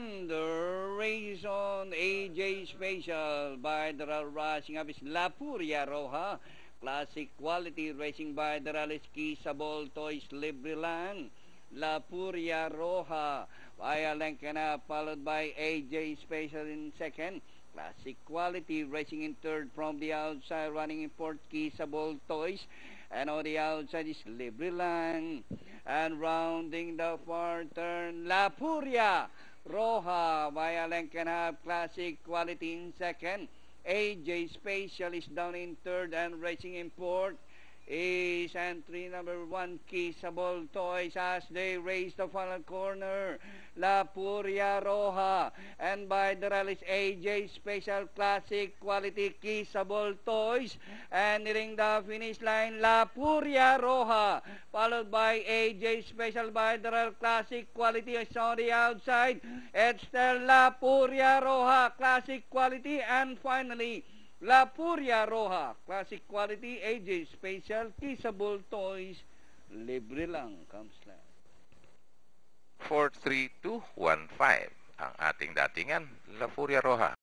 And the race on AJ Special by the rushing up is La Furia Roja. Classic quality racing by the Rallis Kisabol Toys Librilan. La Furia Roja by Alencana, followed by AJ Special in second. Classic quality racing in third from the outside, running in fourth Kisabol Toys. And on the outside is Librilan. And rounding the far turn, La Furia Roja by Alencana, classic quality in second. AJ Special is down in third, and racing in fourth is entry number 1 Kisabol Toys as they race the final corner. La Furia Roja, and by the rallies AJ Special, classic quality Kisabol Toys, and nearing the finish line La Furia Roja, followed by AJ Special by the rally classic quality is on the outside. It's still La Furia Roja, classic quality, and finally La Furia Roja, classic quality, AJ Special, Kisabol Toys, libre lang, comes lang. 4-3-2-1-5 ang ating datingan, La Furia Roja.